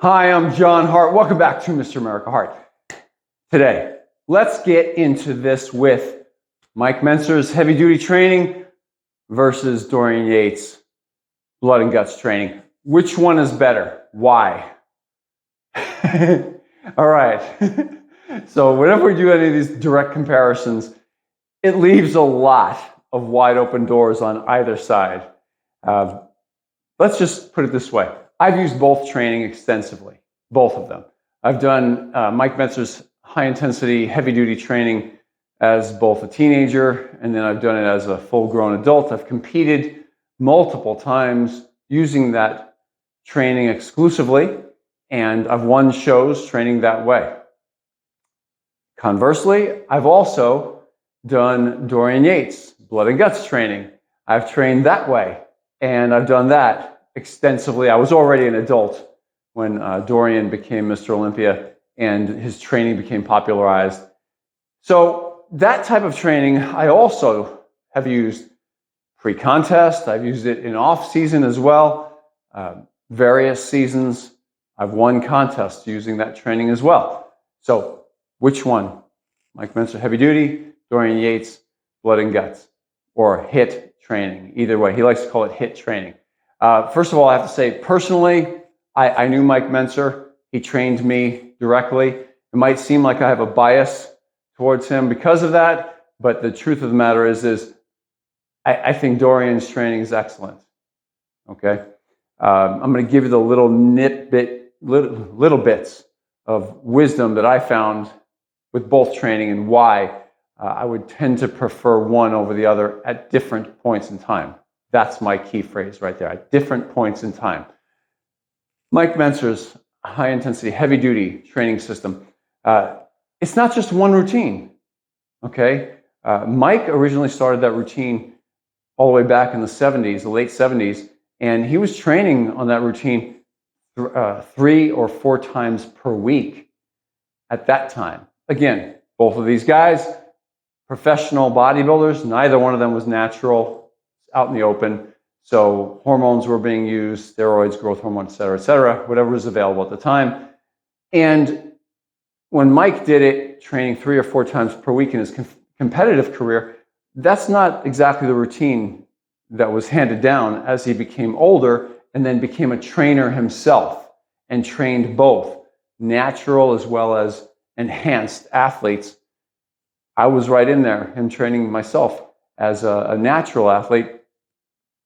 Hi, I'm John Hart. Welcome back to Mr. America Hart. Today, let's get into this with Mike Mentzer's Heavy Duty Training versus Dorian Yates' Blood and Guts Training. Which one is better? Why? All right. So whenever we do any of these direct comparisons, it leaves a lot of wide open doors on either side. Let's just put it this way. I've used both training extensively, both of them. I've done Mike Mentzer's high-intensity, heavy-duty training as both a teenager, and then I've done it as a full-grown adult. I've competed multiple times using that training exclusively, and I've won shows training that way. Conversely, I've also done Dorian Yates' Blood and Guts training. I've trained that way, and I've done that extensively. I was already an adult when Dorian became Mr. Olympia and his training became popularized. So that type of training I also have used pre-contest. I've used it in off-season as well. Various seasons I've won contests using that training as well. So which one? Mike Mentzer Heavy Duty, Dorian Yates Blood and Guts, or HIT training. Either way, he likes to call it HIT training. First of all, I have to say, personally, I knew Mike Mentzer. He trained me directly. It might seem like I have a bias towards him because of that, but the truth of the matter is I think Dorian's training is excellent. Okay? I'm going to give you the little little bits of wisdom that I found with both training and why I would tend to prefer one over the other at different points in time. That's my key phrase right there, at different points in time. Mike Mentzer's high-intensity, heavy-duty training system, it's not just one routine, okay? Mike originally started that routine all the way back in the 70s, the late 70s, and he was training on that routine 3 or 4 times per week at that time. Again, both of these guys, professional bodybuilders, neither one of them was natural, out in the open. So hormones were being used, steroids, growth hormone, et cetera, whatever was available at the time. And when Mike did it, training 3 or 4 times per week in his competitive career, that's not exactly the routine that was handed down as he became older and then became a trainer himself and trained both natural as well as enhanced athletes. I was right in there, him training myself as a natural athlete.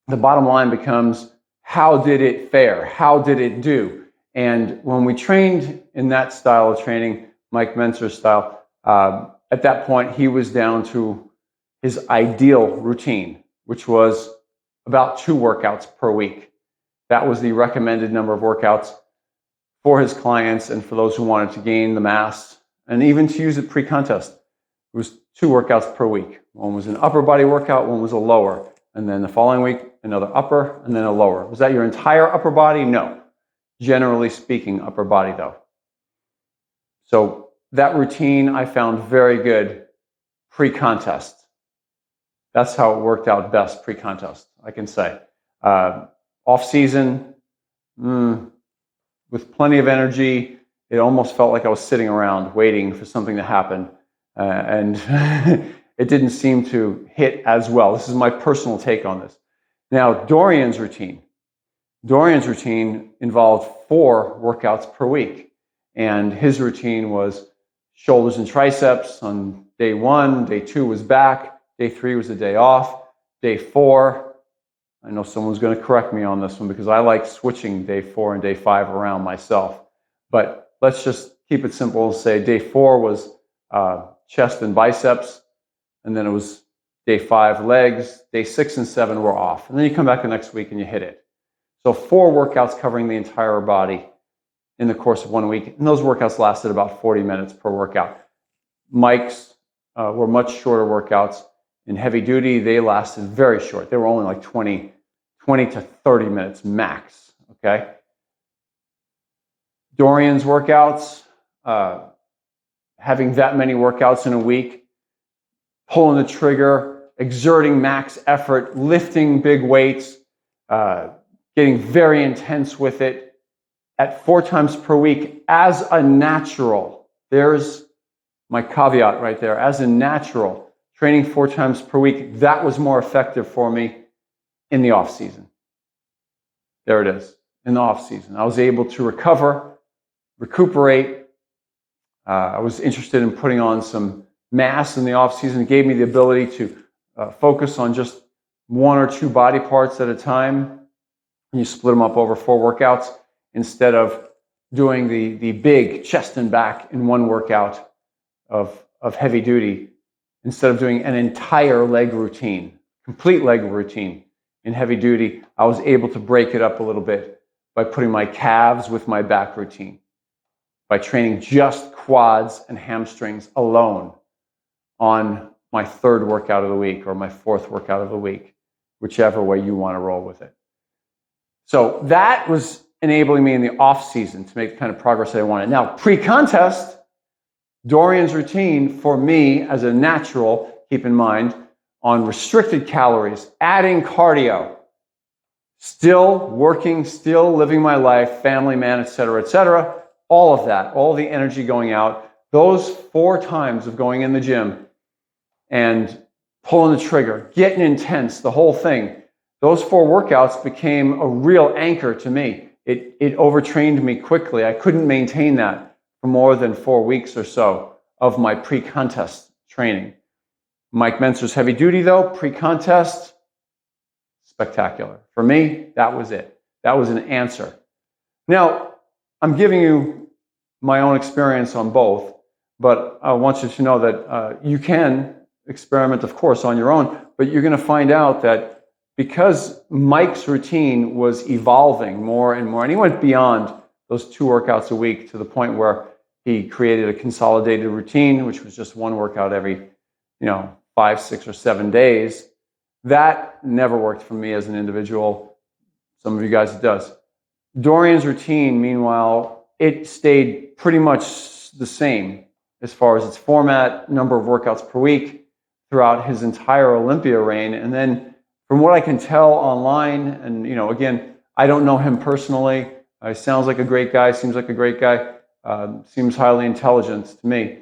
The bottom line becomes, how did it fare? How did it do? And when we trained in that style of training, Mike Mentzer's style, at that point, he was down to his ideal routine, which was about 2 workouts per week. That was the recommended number of workouts for his clients and for those who wanted to gain the mass and even to use it pre-contest. It was 2 workouts per week. One was an upper body workout, one was a lower. And then the following week, another upper, and then a lower. Was that your entire upper body? No. Generally speaking, upper body though. So that routine I found very good pre-contest. That's how it worked out best pre-contest, I can say. Off-season, with plenty of energy, it almost felt like I was sitting around waiting for something to happen. And it didn't seem to hit as well. This is my personal take on this. Now, Dorian's routine involved 4 workouts per week. And his routine was shoulders and triceps on day 1, day 2 was back, day 3 was a day off, day 4, I know someone's going to correct me on this one because I like switching day 4 and day 5 around myself. But let's just keep it simple and say day 4 was chest and biceps, and then it was day 5 legs, day 6 and 7 were off. And then you come back the next week and you hit it. So 4 workouts covering the entire body in the course of 1 week. And those workouts lasted about 40 minutes per workout. Mike's were much shorter workouts. In heavy duty, they lasted very short. They were only like 20 to 30 minutes max, okay? Dorian's workouts, having that many workouts in a week, pulling the trigger, exerting max effort, lifting big weights, getting very intense with it, at 4 times per week as a natural. There's my caveat right there. As a natural, training 4 times per week, that was more effective for me in the off season. There it is, in the off season. I was able to recover, recuperate. I was interested in putting on some mass in the off season. It gave me the ability to focus on just 1 or 2 body parts at a time. And you split them up over 4 workouts instead of doing the big chest and back in one workout of heavy duty. Instead of doing an entire leg routine, complete leg routine in heavy duty, I was able to break it up a little bit by putting my calves with my back routine, by training just quads and hamstrings alone on my 3rd workout of the week or my 4th workout of the week, whichever way you want to roll with it. So that was enabling me in the off season to make the kind of progress that I wanted. Now, pre-contest, Dorian's routine for me as a natural, keep in mind, on restricted calories, adding cardio, still working, still living my life, family man, etc., all of that, all the energy going out, those 4 times of going in the gym and pulling the trigger, getting intense, the whole thing, those 4 workouts became a real anchor to me. It overtrained me quickly. I couldn't maintain that for more than 4 weeks or so of my pre-contest training. Mike Mentzer's heavy duty, though, pre-contest, spectacular. For me, that was it. That was an answer. Now, I'm giving you my own experience on both, but I want you to know that you can experiment, of course, on your own, but you're going to find out that because Mike's routine was evolving more and more, and he went beyond those 2 workouts a week to the point where he created a consolidated routine, which was just 1 workout every, 5, 6, or 7 days. That never worked for me as an individual. Some of you guys, it does. Dorian's routine, meanwhile, it stayed pretty much the same as far as its format, number of workouts per week throughout his entire Olympia reign. And then from what I can tell online, and again, I don't know him personally. He sounds like a great guy, seems like a great guy, seems highly intelligent to me.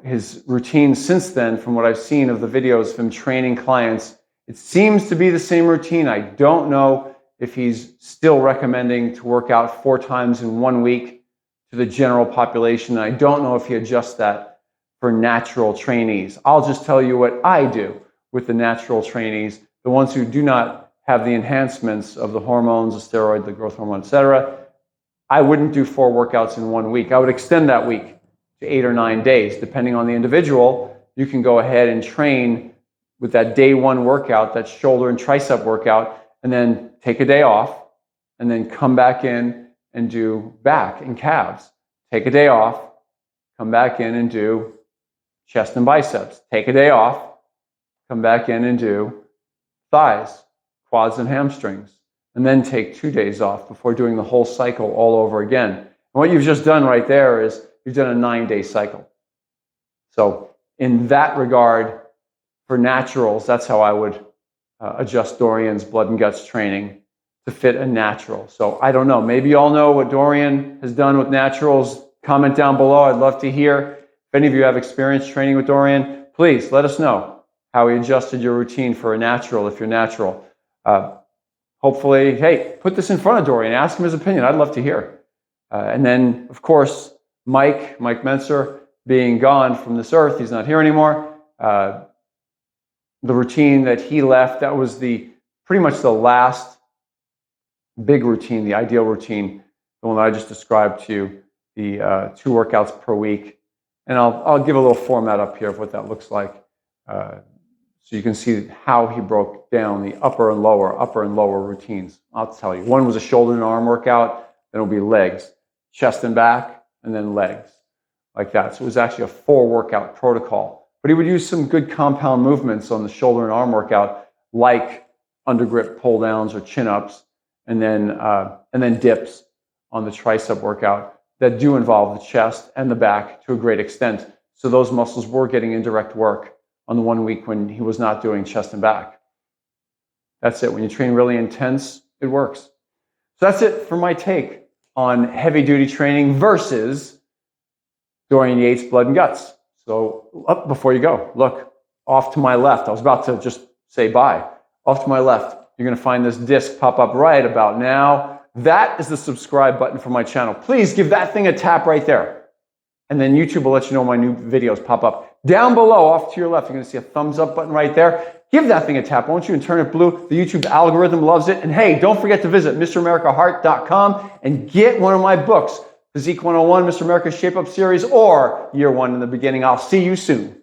His routine since then, from what I've seen of the videos of him training clients, it seems to be the same routine. I don't know if he's still recommending to work out 4 times in 1 week to the general population. I don't know if he adjusts that for natural trainees. I'll just tell you what I do with the natural trainees, the ones who do not have the enhancements of the hormones, the steroid, the growth hormone, etc. I wouldn't do 4 workouts in 1 week. I would extend that week to 8 or 9 days, depending on the individual. You can go ahead and train with that day 1 workout, that shoulder and tricep workout, and then take a day off, and then come back in and do back and calves. Take a day off, come back in and do chest and biceps. Take a day off, come back in and do thighs, quads and hamstrings, and then take 2 days off before doing the whole cycle all over again. And what you've just done right there is you've done a 9-day cycle. So in that regard, for naturals, that's how I would adjust Dorian's blood and guts training to fit a natural. So I don't know. Maybe you all know what Dorian has done with naturals. Comment down below. I'd love to hear. If any of you have experience training with Dorian, please let us know how he adjusted your routine for a natural if you're natural. Hopefully, hey, put this in front of Dorian. Ask him his opinion. I'd love to hear. And then, of course, Mike Mentzer being gone from this earth. He's not here anymore. The routine that he left, that was pretty much the last big routine, the ideal routine, the one that I just described to you, the 2 workouts per week. And I'll give a little format up here of what that looks like, so you can see how he broke down the upper and lower routines. I'll tell you. One was a shoulder and arm workout, then it'll be legs, chest and back, and then legs, like that. So it was actually a 4 workout protocol. But he would use some good compound movements on the shoulder and arm workout, like undergrip pull downs or chin ups, and then dips on the tricep workout that do involve the chest and the back to a great extent. So those muscles were getting indirect work on the 1 week when he was not doing chest and back. That's it. When you train really intense, it works. So that's it for my take on heavy duty training versus Dorian Yates Blood and Guts. So up before you go, look off to my left. I was about to just say bye. Off to my left, you're going to find this disc pop up right about now. That is the subscribe button for my channel. Please give that thing a tap right there. And then YouTube will let you know when my new videos pop up. Down below, off to your left, you're going to see a thumbs up button right there. Give that thing a tap, won't you, and turn it blue. The YouTube algorithm loves it. And hey, don't forget to visit MrAmericaHeart.com and get one of my books, Physique 101, Mr. America's Shape Up Series, or Year 1 in the Beginning. I'll see you soon.